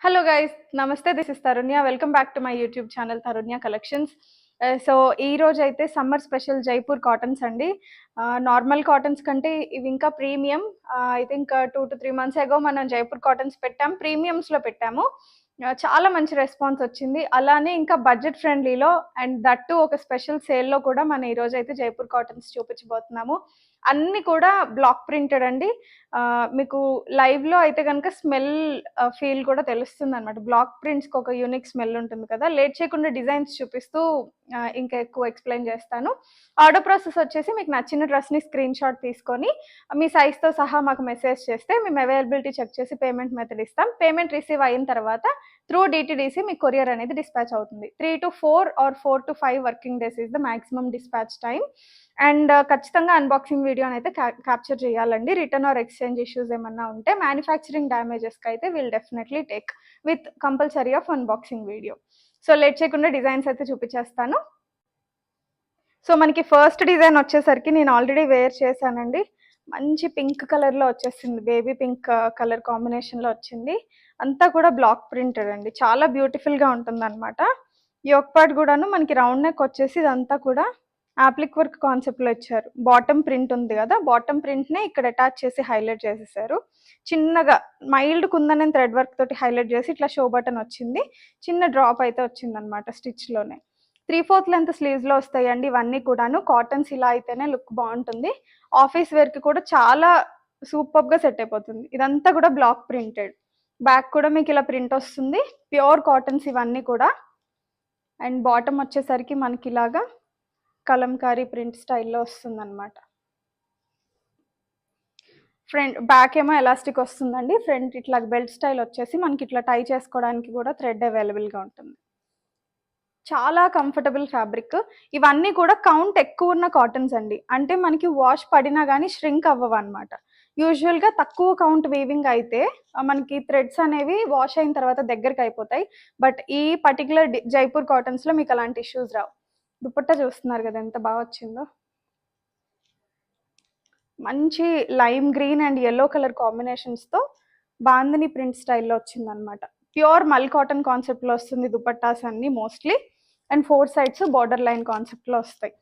Hello guys, నమస్తే. This is Tarunya. Welcome back to my YouTube channel Tarunya collections. So ఈ రోజు అయితే సమ్మర్ స్పెషల్ జైపూర్ కాటన్స్ అండి. నార్మల్ కాటన్స్ కంటే ఇవి ఇంకా premium. I think 2 to 3 months అగో మనం జైపూర్ కాటన్స్ పెట్టాం, ప్రీమియమ్స్లో పెట్టాము. చాలా మంచి రెస్పాన్స్ వచ్చింది. అలానే ఇంకా బడ్జెట్ ఫ్రెండ్లీలో అండ్ దట్టు ఒక స్పెషల్ సేల్లో కూడా మనం ఈరోజు అయితే జైపూర్ కాటన్స్ చూపించబోతున్నాము. అన్నీ కూడా బ్లాక్ ప్రింటెడ్ అండి. మీకు లైవ్లో అయితే కనుక స్మెల్ ఫీల్ కూడా తెలుస్తుంది అనమాట. బ్లాక్ ప్రింట్స్కి ఒక యూనిక్ స్మెల్ ఉంటుంది కదా. లేట్ చేయకుండా డిజైన్స్ చూపిస్తూ ఇంకా ఎక్కువ ఎక్స్ప్లెయిన్ చేస్తాను. ఆర్డర్ ప్రాసెస్ వచ్చేసి మీకు నచ్చిన డ్రెస్ని స్క్రీన్ షాట్ తీసుకొని మీ సైజ్తో సహా మాకు మెసేజ్ చేస్తే మేము అవైలబిలిటీ చెక్ చేసి పేమెంట్ మెథడ్ ఇస్తాం. పేమెంట్ రిసీవ్ అయిన తర్వాత త్రూ DTDC మీకు కొరియర్ అనేది డిస్పాచ్ అవుతుంది. 3 to 4 or 4 to 5 working days is the maximum dispatch time. And ఖచ్చితంగా అన్బాక్సింగ్ వీడియోని అయితే క్యాప్చర్ చేయాలండి. రిటర్న్ ఆర్ ఎక్స్చేంజ్ ఇష్యూస్ ఏమన్నా ఉంటే మ్యానుఫ్యాక్చరింగ్ డ్యామేజెస్కి అయితే will definitely take with compulsory of unboxing video. So late చేయకుండా డిజైన్స్ అయితే చూపించేస్తాను. సో మనకి ఫస్ట్ డిజైన్ వచ్చేసరికి నేను ఆల్రెడీ వేర్ చేశానండి. మంచి పింక్ కలర్లో వచ్చేసింది, బేబీ పింక్ కలర్ కాంబినేషన్లో వచ్చింది. అంతా కూడా బ్లాక్ ప్రింటెడ్ అండి, చాలా బ్యూటిఫుల్గా ఉంటుంది అనమాట. యోక్ పార్ట్ కూడాను మనకి రౌండ్ నెక్ వచ్చేసి ఇదంతా కూడా యాప్లిక్ వర్క్ కాన్సెప్ట్లో ఇచ్చారు. బాటమ్ ప్రింట్ ఉంది కదా, బాటమ్ ప్రింట్నే ఇక్కడ అటాచ్ చేసి హైలైట్ చేసేసారు. చిన్నగా మైల్డ్ కుందనని థ్రెడ్ వర్క్ తోటి హైలైట్ చేసి ఇట్లా షో బటన్ వచ్చింది. చిన్న డ్రాప్ అయితే వచ్చింది అనమాట స్టిచ్లోనే. 3/4 లెంత్ స్లీవ్స్లో వస్తాయండి ఇవన్నీ కూడాను. కాటన్స్ ఇలా అయితేనే లుక్ బాగుంటుంది. ఆఫీస్ వేర్కి కూడా చాలా సూపర్గా సెట్ అయిపోతుంది. ఇదంతా కూడా బ్లాక్ ప్రింటెడ్. బ్యాక్ కూడా మీకు ఇలా ప్రింట్ వస్తుంది. ప్యూర్ కాటన్స్ ఇవన్నీ కూడా. అండ్ బాటమ్ వచ్చేసరికి మనకి ఇలాగా కలంకారీ ప్రింట్ స్టైల్లో వస్తుంది అనమాట. ఫ్రంట్ బ్యాక్ ఏమో ఎలాస్టిక్ వస్తుందండి. ఫ్రంట్ ఇట్లా బెల్ట్ స్టైల్ వచ్చేసి మనకి ఇట్లా టై చేసుకోవడానికి కూడా థ్రెడ్ అవైలబుల్గా ఉంటుంది. చాలా కంఫర్టబుల్ ఫ్యాబ్రిక్. ఇవన్నీ కూడా కౌంట్ ఎక్కువ ఉన్న కాటన్స్ అండి. అంటే మనకి వాష్ పడినా కానీ ష్రింక్ అవ్వవు అనమాట. యూజువల్గా తక్కువ కౌంట్ వీవింగ్ అయితే మనకి థ్రెడ్స్ అనేవి వాష్ అయిన తర్వాత దగ్గరికి అయిపోతాయి. బట్ ఈ పర్టికులర్ జైపూర్ కాటన్స్లో మీకు అలాంటి ఇష్యూస్ రావు. దుపట్టా చూస్తున్నారు కదా ఎంత బాగా వచ్చిందో. మంచి lime green and yellow colour కాంబినేషన్స్తో బాందిని ప్రింట్ స్టైల్లో వచ్చిందనమాట. ప్యూర్ మల్ కాటన్ కాన్సెప్ట్లో వస్తుంది దుపట్టాస్ అన్ని mostly. And 4 sides border line కాన్సెప్ట్లో వస్తాయి.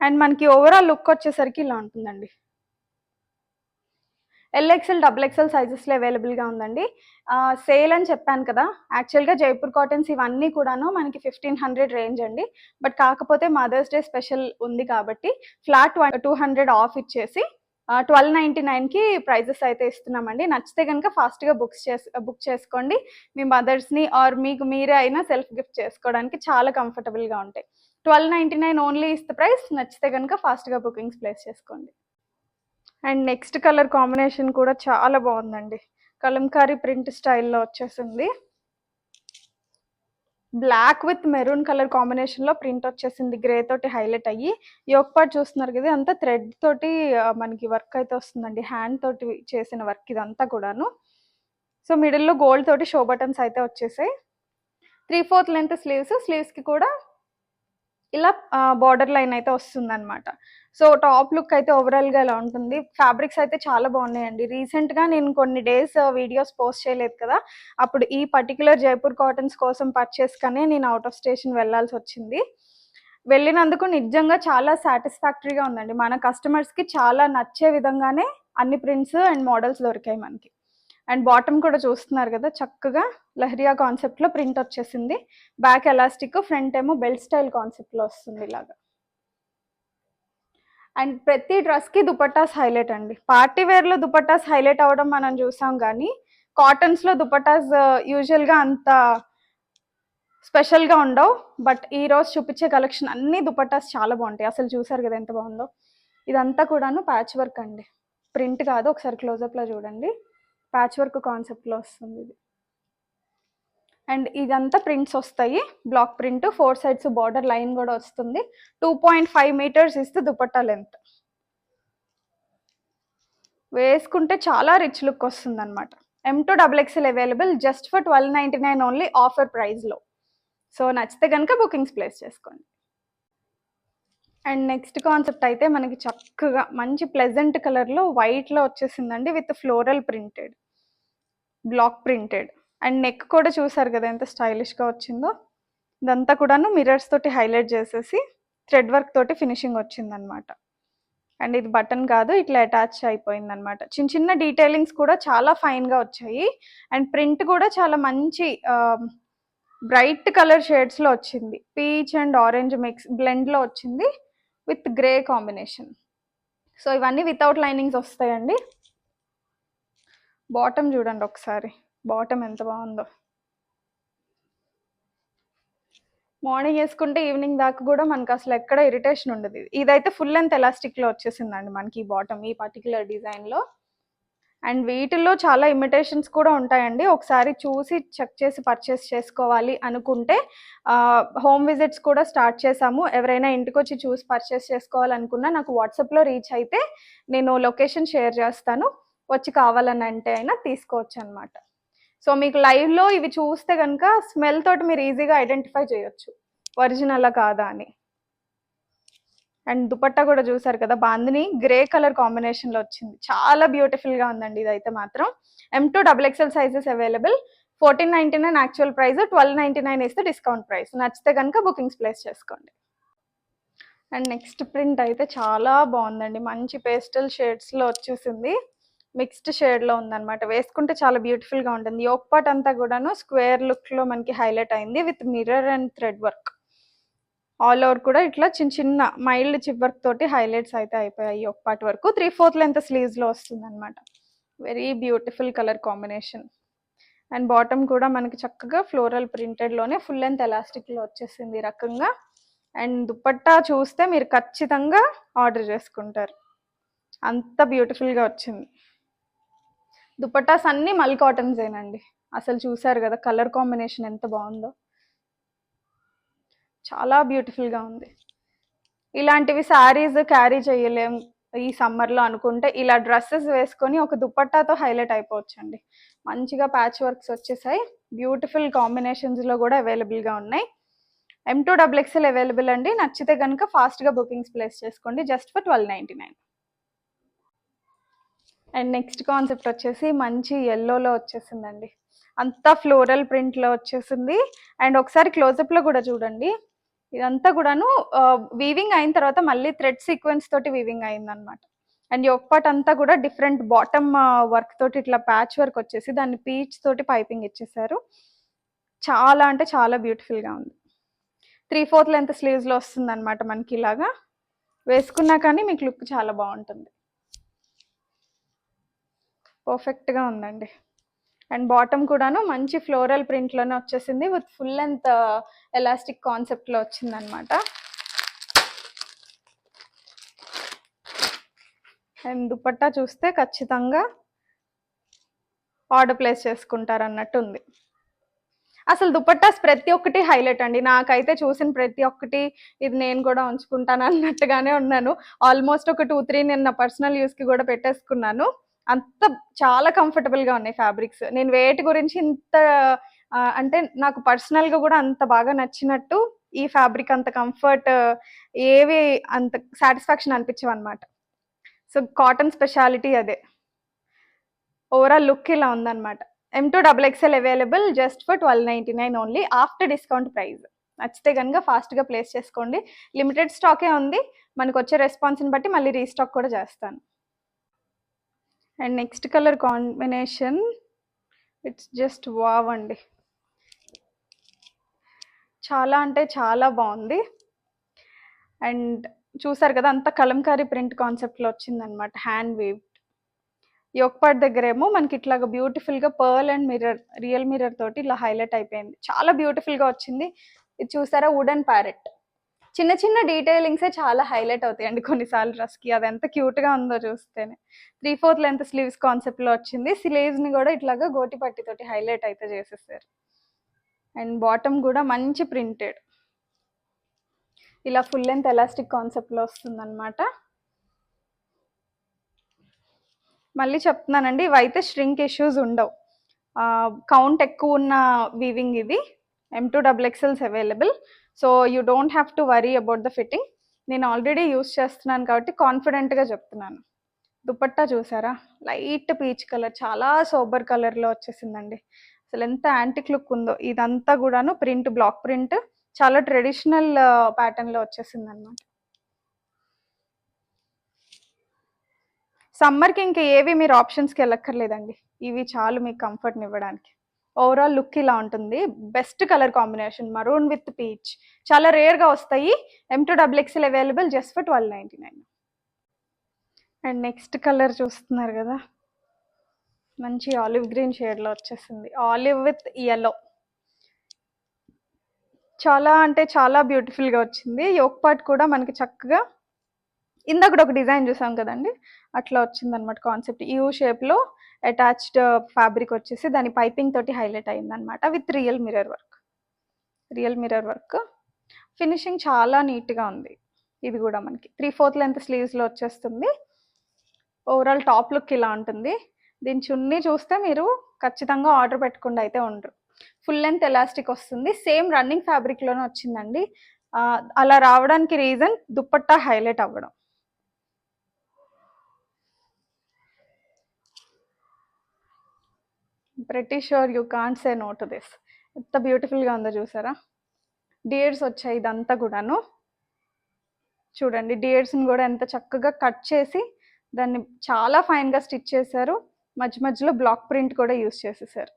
అండ్ మనకి ఓవరాల్ లుక్ వచ్చేసరికి ఇలా ఉంటుందండి. LXL, XXL సైజెస్లో అవైలబుల్గా ఉందండి. సేల్ అని చెప్పాను కదా, యాక్చువల్గా జైపూర్ కాటన్స్ ఇవన్నీ కూడాను మనకి 1500 రేంజ్ అండి. బట్ కాకపోతే మదర్స్ డే స్పెషల్ ఉంది కాబట్టి ఫ్లాట్ 200 ఆఫ్ ఇచ్చేసి 1299కి ప్రైజెస్ అయితే ఇస్తున్నామండి. నచ్చితే కనుక ఫాస్ట్గా బుక్ చేసుకోండి. మీ మదర్స్ని ఆర్ మీకు మీరే అయినా సెల్ఫ్ గిఫ్ట్ చేసుకోవడానికి చాలా కంఫర్టబుల్గా ఉంటాయి. 1299 ఓన్లీ ఇస్ ద ప్రైస్. నచ్చితే కనుక ఫాస్ట్గా బుకింగ్స్ ప్లేస్ చేసుకోండి. అండ్ నెక్స్ట్ కలర్ కాంబినేషన్ కూడా చాలా బాగుందండి. కలంకారీ ప్రింట్ స్టైల్లో వచ్చేసింది. బ్లాక్ విత్ మెరూన్ కలర్ కాంబినేషన్లో ప్రింట్ వచ్చేసింది, గ్రే తోటి హైలైట్ అయ్యి. యోక్ పార్ట్ చూస్తున్నారు కదా, అంతా థ్రెడ్ తోటి మనకి వర్క్ అయితే వస్తుందండి. హ్యాండ్ తోటి చేసిన వర్క్ ఇదంతా కూడాను. సో మిడిల్లో గోల్డ్ తోటి షో బటన్స్ అయితే వచ్చేసాయి. 3/4 లెంత్ స్లీవ్స్కి కూడా ఇలా బార్డర్ లైన్ అయితే వస్తుంది అనమాట. సో టాప్ లుక్ అయితే ఓవరాల్గా ఇలా ఉంటుంది. ఫ్యాబ్రిక్స్ అయితే చాలా బాగున్నాయండి. రీసెంట్గా నేను కొన్ని డేస్ వీడియోస్ పోస్ట్ చేయలేదు కదా, అప్పుడు ఈ పర్టికులర్ జైపూర్ కాటన్స్ కోసం పర్చేస్కనే నేను అవుట్ ఆఫ్ స్టేషన్ వెళ్ళాల్సి వచ్చింది. వెళ్ళినందుకు నిజంగా చాలా సాటిస్ఫాక్టరీగా ఉందండి. మన కస్టమర్స్కి చాలా నచ్చే విధంగానే అన్ని ప్రింట్స్ అండ్ మోడల్స్ దొరికాయి మనకి. అండ్ బాటమ్ కూడా చూస్తున్నారు కదా, చక్కగా లహరియా కాన్సెప్ట్లో ప్రింట్ వచ్చేసింది. బ్యాక్ ఎలాస్టిక్, ఫ్రంట్ ఏమో బెల్ట్ స్టైల్ కాన్సెప్ట్లో వస్తుంది ఇలాగా. అండ్ ప్రతి డ్రెస్కి దుపట్టాస్ హైలైట్ అండి. పార్టీ వేర్లో దుపట్టాస్ హైలైట్ అవ్వడం మనం చూసాం, కానీ కాటన్స్లో దుపట్టాస్ యూజువల్గా అంత స్పెషల్గా ఉండవు. బట్ ఈ రోజు చూపించే కలెక్షన్ అన్ని దుపట్టాస్ చాలా బాగుంటాయి. అసలు చూసారు కదా ఎంత బాగుందో. ఇదంతా కూడాను ప్యాచ్ వర్క్ అండి, ప్రింట్ కాదు. ఒకసారి క్లోజప్లో చూడండి, ప్యాచ్ వర్క్ కాన్సెప్ట్లో వస్తుంది ఇది. అండ్ ఇదంతా ప్రింట్స్ వస్తాయి, black print. 4 sides border line కూడా వస్తుంది. 2.5 meters ఇస్తే దుపట్టా లెంత్. వేసుకుంటే చాలా రిచ్ లుక్ వస్తుంది అనమాట. M to XXL available just for 1299 only, offer ప్రైస్లో. సో నచ్చితే కనుక బుకింగ్స్ ప్లేస్ చేసుకోండి. అండ్ నెక్స్ట్ కాన్సెప్ట్ అయితే మనకి చక్కగా మంచి ప్లెజెంట్ కలర్లో వైట్లో వచ్చేసిందండి, with floral printed. Block printed. And neck కూడా చూసారు కదా ఎంత స్టైలిష్గా వచ్చిందో. ఇదంతా కూడాను మిర్రర్స్ తోటి హైలైట్ చేసేసి థ్రెడ్ వర్క్ తోటి ఫినిషింగ్ వచ్చిందనమాట. అండ్ ఇది బటన్ కాదు, ఇట్లా అటాచ్ అయిపోయింది అనమాట. చిన్న చిన్న డీటెయిలింగ్స్ కూడా చాలా ఫైన్గా వచ్చాయి. అండ్ ప్రింట్ కూడా చాలా మంచి బ్రైట్ కలర్ షేడ్స్లో వచ్చింది. పీచ్ అండ్ ఆరెంజ్ మిక్స్ బ్లెండ్లో వచ్చింది విత్ గ్రే కాంబినేషన్. సో ఇవన్నీ వితౌట్ లైనింగ్స్ వస్తాయండి. బాటమ్ చూడండి ఒకసారి, బాటమ్ ఎంత బాగుందో. మార్నింగ్ వేసుకుంటే ఈవినింగ్ దాకా కూడా మనకు అసలు ఎక్కడ ఇరిటేషన్ ఉండదు. ఇదైతే ఫుల్ లెంత్ ఎలాస్టిక్లో వచ్చేసిందండి మనకి ఈ బాటమ్, ఈ పర్టికులర్ డిజైన్లో. అండ్ వీటిల్లో చాలా ఇమిటేషన్స్ కూడా ఉంటాయండి. ఒకసారి చూసి చెక్ చేసి పర్చేస్ చేసుకోవాలి అనుకుంటే హోమ్ విజిట్స్ కూడా స్టార్ట్ చేసాము. ఎవరైనా ఇంటికి వచ్చి చూసి పర్చేస్ చేసుకోవాలనుకున్నా నాకు వాట్సాప్లో రీచ్ అయితే నేను లొకేషన్ షేర్ చేస్తాను, వచ్చి కావాలని అంటే అయినా తీసుకోవచ్చు అనమాట. సో మీకు లైవ్లో ఇవి చూస్తే కనుక స్మెల్ తోటి మీరు ఈజీగా ఐడెంటిఫై చేయొచ్చు ఒరిజినల్ కాదా అని. అండ్ దుపట్టా కూడా చూసారు కదా, బాందిని గ్రే కలర్ కాంబినేషన్లో వచ్చింది. చాలా బ్యూటిఫుల్గా ఉందండి ఇదైతే మాత్రం. M2XXL sizes available. 1499 actual price, 1299 ఇస్తే డిస్కౌంట్ ప్రైస్. నచ్చితే కనుక బుకింగ్స్ ప్లేస్ చేసుకోండి. అండ్ నెక్స్ట్ ప్రింట్ అయితే చాలా బాగుందండి, మంచి పేస్టల్ షేడ్స్లో వచ్చేసింది. మిక్స్డ్ షేడ్లో ఉందన్నమాట. వేసుకుంటే చాలా బ్యూటిఫుల్గా ఉంటుంది. యోక్ పార్ట్ అంతా కూడాను స్క్వేర్ లుక్లో మనకి హైలైట్ అయింది with mirror and thread work. All over కూడా ఇట్లా చిన్న చిన్న మైల్డ్ చిప్ వర్క్ తోటి హైలైట్స్ అయితే అయిపోయాయి యోక్ పార్ట్ వరకు. 3/4 లెంత్ స్లీవ్స్లో వస్తుంది అనమాట. Very beautiful colour combination. And bottom కూడా మనకి చక్కగా ఫ్లోరల్ ప్రింటెడ్లోనే ఫుల్ లెంత్ ఎలాస్టిక్లో వచ్చేసింది ఈ రకంగా. అండ్ దుపట్టా చూస్తే మీరు ఖచ్చితంగా ఆర్డర్ చేసుకుంటారు, అంత బ్యూటిఫుల్గా వచ్చింది. దుపట్టాస్ అన్నీ మల్ కాటన్సేనండి. అసలు చూసారు కదా కలర్ కాంబినేషన్ ఎంత బాగుందో, చాలా బ్యూటిఫుల్గా ఉంది. ఇలాంటివి శారీస్ క్యారీ చేయలేం ఈ సమ్మర్లో అనుకుంటే ఇలా డ్రెస్సెస్ వేసుకొని ఒక దుపట్టాతో హైలైట్ అయిపోవచ్చండి. మంచిగా ప్యాచ్ వర్క్స్ వచ్చేసాయి, బ్యూటిఫుల్ కాంబినేషన్స్లో కూడా అవైలబుల్గా ఉన్నాయి. M2XXL అవైలబుల్ అండి. నచ్చితే కనుక ఫాస్ట్గా బుకింగ్స్ ప్లేస్ చేసుకోండి, just for 1299. And next concept వచ్చేసి మంచి ఎల్లోలో వచ్చేసిందండి, అంతా ఫ్లోరల్ ప్రింట్లో వచ్చేసింది. అండ్ ఒకసారి క్లోజప్లో కూడా చూడండి, ఇదంతా కూడాను వీవింగ్ అయిన తర్వాత మళ్ళీ థ్రెడ్ సీక్వెన్స్ తోటి వీవింగ్ అయిందనమాట. అండ్ యోక్ పార్ట్ అంతా కూడా డిఫరెంట్ బాటమ్ వర్క్ తోటి ఇట్లా ప్యాచ్ వర్క్ వచ్చేసి దాన్ని పీచ్ తోటి పైపింగ్ ఇచ్చేసారు. చాలా అంటే చాలా బ్యూటిఫుల్గా ఉంది. 3/4 లెంత్ స్లీవ్స్లో వస్తుంది అనమాట మనకి. ఇలాగా వేసుకున్నా కానీ మీకు లుక్ చాలా బాగుంటుంది, పర్ఫెక్ట్గా ఉందండి. అండ్ బాటమ్ కూడాను మంచి ఫ్లోరల్ ప్రింట్లోనే వచ్చేసింది విత్ ఫుల్ లెంత్ ఎలాస్టిక్ కాన్సెప్ట్లో వచ్చిందనమాట. అండ్ దుపట్టా చూస్తే ఖచ్చితంగా ఆర్డర్ ప్లేస్ చేసుకుంటారు అన్నట్టు ఉంది. అసలు దుపట్టాస్ ప్రతి ఒక్కటి హైలైట్ అండి, నాకైతే చూసిన ప్రతి ఒక్కటి ఇది నేను కూడా ఉంచుకుంటాను అన్నట్టుగానే ఉన్నాను. ఆల్మోస్ట్ ఒక 2-3 నేను నా పర్సనల్ యూస్కి కూడా పెట్టేసుకున్నాను. అంత చాలా కంఫర్టబుల్గా ఉన్నాయి ఫ్యాబ్రిక్స్. నేను వేటి గురించి ఇంత అంటే నాకు పర్సనల్గా కూడా అంత బాగా నచ్చినట్టు ఈ ఫ్యాబ్రిక్ అంత కంఫర్ట్ ఏవి అంత సాటిస్ఫాక్షన్ అనిపించవు అనమాట. సో కాటన్ స్పెషాలిటీ అదే. ఓవరాల్ లుక్ ఇలా ఉందన్నమాట. M2XXL available just for 1299 only after discount price. నచ్చితే కనుక ఫాస్ట్గా ప్లేస్ చేసుకోండి, లిమిటెడ్ స్టాకే ఉంది. మనకు వచ్చే రెస్పాన్స్ని బట్టి మళ్ళీ రీస్టాక్ కూడా చేస్తాను. And next colour combination it's just wow అండి, చాలా అంటే చాలా బాగుంది. అండ్ చూసారు కదా అంత కలంకారీ ప్రింట్ కాన్సెప్ట్లో వచ్చిందనమాట, హ్యాండ్ వీవ్. యోక్ పార్ట్ దగ్గరేమో మనకి ఇట్లాగా బ్యూటిఫుల్గా pearl and mirror, real mirror తోటి ఇలా హైలైట్ అయిపోయింది, చాలా బ్యూటిఫుల్గా వచ్చింది. ఇది చూసారా వుడెన్ ప్యారెట్. చిన్న చిన్న డీటెయిలింగ్సే చాలా హైలైట్ అవుతాయండి కొన్నిసార్లు డ్రెస్కి, అది ఎంత క్యూట్గా ఉందో చూస్తేనే. 3/4 లెంత్ స్లీవ్స్ కాన్సెప్ట్లో వచ్చింది. స్లీవ్స్ని కూడా ఇట్లాగా గోటి పట్టితోటి హైలైట్ అయితే చేసేసారు. అండ్ బాటమ్ కూడా మంచి ప్రింటెడ్, ఇలా ఫుల్ లెంత్ ఎలాస్టిక్ కాన్సెప్ట్లో వస్తుందన్నమాట. మళ్ళీ చెప్తున్నానండి, ఇవైతే ష్రింక్ ఇష్యూస్ ఉండవు, కౌంట్ ఎక్కువ ఉన్న వీవింగ్ ఇది. M2XXLs available, so you don't have to worry about the fitting. నేను ఆల్రెడీ యూస్ చేస్తున్నాను కాబట్టి కాన్ఫిడెంట్గా చెప్తున్నాను. దుపట్టా చూసారా, లైట్ పీచ్ కలర్, చాలా సోబర్ కలర్లో వచ్చేసిందండి. అసలు ఎంత యాంటిక్ లుక్ ఉందో. ఇదంతా కూడాను ప్రింట్, బ్లాక్ ప్రింట్, చాలా ట్రెడిషనల్ ప్యాటర్న్లో వచ్చేసింది అనమాట. సమ్మర్కి ఇంకా ఏవి మీరు ఆప్షన్స్కి వెళ్ళక్కర్లేదండి, ఇవి చాలు మీకు కంఫర్ట్ని ఇవ్వడానికి. ఓవరాల్ లుక్ ఇలా ఉంటుంది. Best colour combination, maroon with peach. చాలా రేర్గా వస్తాయి. M2XXL available just for 1299. And next colour చూస్తున్నారు కదా, మంచి ఆలివ్ గ్రీన్ షేడ్లో వచ్చేసింది. Olive with yellow. చాలా అంటే చాలా బ్యూటిఫుల్గా వచ్చింది. యోక్ పార్ట్ కూడా మనకి చక్కగా ఇందాక ఒక డిజైన్ చూసాం కదండి, అట్లా వచ్చింది అనమాట కాన్సెప్ట్. యూ షేప్లో అటాచ్డ్ ఫ్యాబ్రిక్ వచ్చేసి దాని పైపింగ్ తోటి హైలైట్ అయింది అనమాట, with real mirror work. Finishing చాలా నీట్గా ఉంది. ఇది కూడా మనకి 3/4 లెంత్ స్లీవ్స్లో వచ్చేస్తుంది. ఓవరాల్ టాప్ లుక్ ఇలా ఉంటుంది. దీని చున్నీ చూస్తే మీరు ఖచ్చితంగా ఆర్డర్ పెట్టుకుండా అయితే ఉండరు. ఫుల్ లెంత్ ఎలాస్టిక్ వస్తుంది, సేమ్ రన్నింగ్ ఫ్యాబ్రిక్లోనే వచ్చిందండి. అలా రావడానికి రీజన్ దుపట్టా హైలైట్ అవ్వడం. Pretty sure you can't say no to this. ఎంత బ్యూటిఫుల్గా ఉందో చూసారా. డియర్స్ వచ్చాయి ఇదంతా కూడాను. చూడండి డియర్స్ని కూడా ఎంత చక్కగా కట్ చేసి దాన్ని చాలా ఫైన్గా స్టిచ్ చేశారు. మధ్య మధ్యలో బ్లాక్ ప్రింట్ కూడా యూస్ చేసేసారు.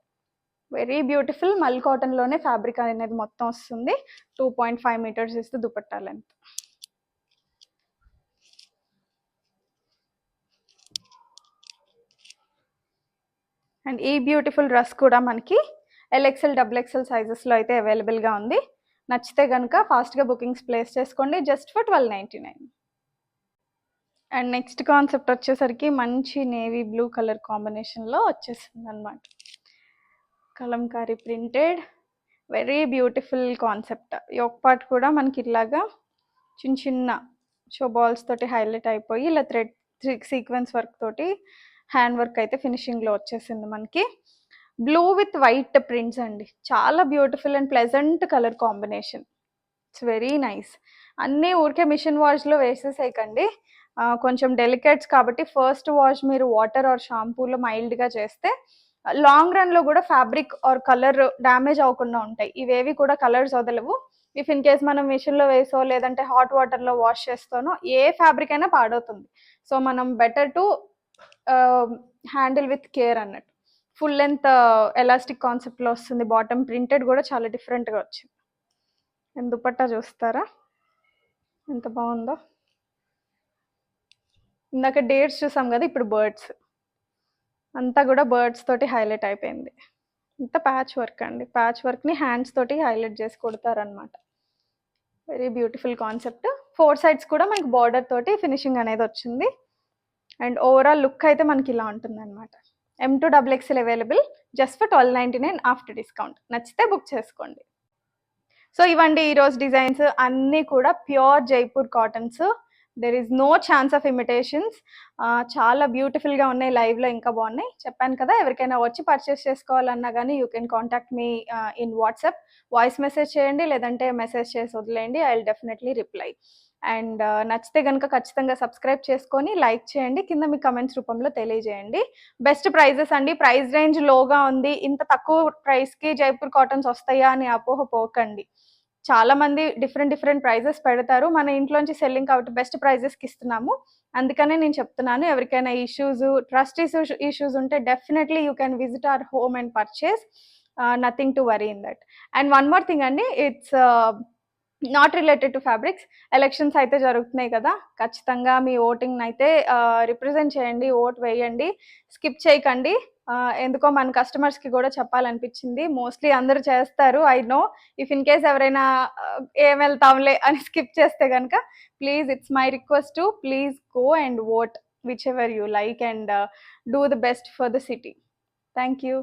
Very beautiful. మల్ కాటన్లోనే ఫ్యాబ్రిక్ అనేది మొత్తం వస్తుంది. 2.5 మీటర్స్ ఇస్తే దుపట్టా లెంత్. అండ్ ఈ బ్యూటిఫుల్ డ్రెస్ కూడా మనకి LXL, XXL సైజెస్లో అయితే అవైలబుల్గా ఉంది. నచ్చితే కనుక ఫాస్ట్గా బుకింగ్స్ ప్లేస్ చేసుకోండి, just for 1299. And next concept వచ్చేసరికి మంచి నేవీ బ్లూ కలర్ కాంబినేషన్లో వచ్చేసింది అనమాట. Kalamkari printed, very beautiful concept. Yoke part కూడా మనకి ఇలాగా చిన్న చిన్న షో బాల్స్ తోటి హైలైట్ అయిపోయి ఇలా థ్రెడ్ సీక్వెన్స్ వర్క్ తోటి హ్యాండ్ వర్క్ అయితే ఫినిషింగ్లో వచ్చేసింది మనకి. బ్లూ విత్ వైట్ ప్రింట్స్ అండి, చాలా beautiful and pleasant colour combination. It's very nice. అన్నీ ఊరికే మిషన్ వాష్లో వేసేసేయకండి, కొంచెం డెలికేట్స్ కాబట్టి ఫస్ట్ వాష్ మీరు వాటర్ ఆర్ షాంపూలో మైల్డ్గా చేస్తే లాంగ్ రన్లో కూడా ఫ్యాబ్రిక్ ఆర్ కలర్ డ్యామేజ్ అవ్వకుండా ఉంటాయి. ఇవేవి కూడా కలర్స్ వదలవు. ఇఫ్ ఇన్ కేస్ మనం మిషన్లో వేసో లేదంటే హాట్ వాటర్లో వాష్ చేస్తానో ఏ ఫ్యాబ్రిక్ అయినా పాడవుతుంది. సో మనం better to handle with care అన్నట్టు. ఫుల్ లెంత్ ఎలాస్టిక్ కాన్సెప్ట్లో వస్తుంది. బాటమ్ ప్రింటెడ్ కూడా చాలా డిఫరెంట్గా వచ్చింది. అండ్ దుపట్టా చూస్తారా ఎంత బాగుందో. ఇందాక డేట్స్ చూసాం కదా, ఇప్పుడు బర్డ్స్. అంతా కూడా బర్డ్స్ తోటి హైలైట్ అయిపోయింది. ఇంత ప్యాచ్ వర్క్ అండి, ప్యాచ్ వర్క్ని హ్యాండ్స్ తోటి హైలైట్ చేసి కొడతారనమాట. Very beautiful concept. 4 సైడ్స్ కూడా మనకి బార్డర్ తోటి ఫినిషింగ్ అనేది వచ్చింది. అండ్ ఓవరాల్ లుక్ అయితే మనకి ఇలా ఉంటుంది అనమాట. M2XXL available just for 1299 after discount. నచ్చితే బుక్ చేసుకోండి. సో ఇవండి ఈరోజు డిజైన్స్ అన్నీ కూడా pure Jaipur cottons. There is no chance of imitations. చాలా బ్యూటిఫుల్గా ఉన్నాయి, లైవ్లో ఇంకా బాగున్నాయి. చెప్పాను కదా, ఎవరికైనా వచ్చి పర్చేస్ చేసుకోవాలన్నా కానీ you can contact me in WhatsApp. Voice message చేయండి, లేదంటే మెసేజ్ చేసి వదిలేయండి, I will definitely reply. And నచ్చితే కనుక ఖచ్చితంగా సబ్స్క్రైబ్ చేసుకొని లైక్ చేయండి, కింద మీ కమెంట్స్ రూపంలో తెలియజేయండి. బెస్ట్ ప్రైజెస్ అండి, ప్రైస్ రేంజ్ లోగా ఉంది, ఇంత తక్కువ ప్రైస్కి జైపూర్ కాటన్స్ వస్తాయా అని అపోహ పోకండి. చాలా మంది డిఫరెంట్ ప్రైజెస్ పెడతారు, మన ఇంట్లోంచి సెల్లింగ్ కాబట్టి బెస్ట్ ప్రైజెస్కి ఇస్తున్నాము. అందుకనే నేను చెప్తున్నాను, ఎవరికైనా ట్రస్ట్ ఇష్యూస్ ఉంటే definitely you can visit our home and purchase. Nothing to worry in that. And one more thing అండి, it's not related to fabrics. Elections అయితే జరుగుతున్నాయి కదా, ఖచ్చితంగా మీ ఓటింగ్ అయితే రిప్రజెంట్ చేయండి, ఓట్ వేయండి, స్కిప్ చేయకండి. ఎందుకో మన కస్టమర్స్కి కూడా చెప్పాలనిపించింది. మోస్ట్లీ అందరూ చేస్తారు, I know. If in case ఎవరైనా ఏం వెళ్తాంలే అని స్కిప్ చేస్తే కనుక please, it's my request to please go and vote which ever you like and do the best for the city. Thank you.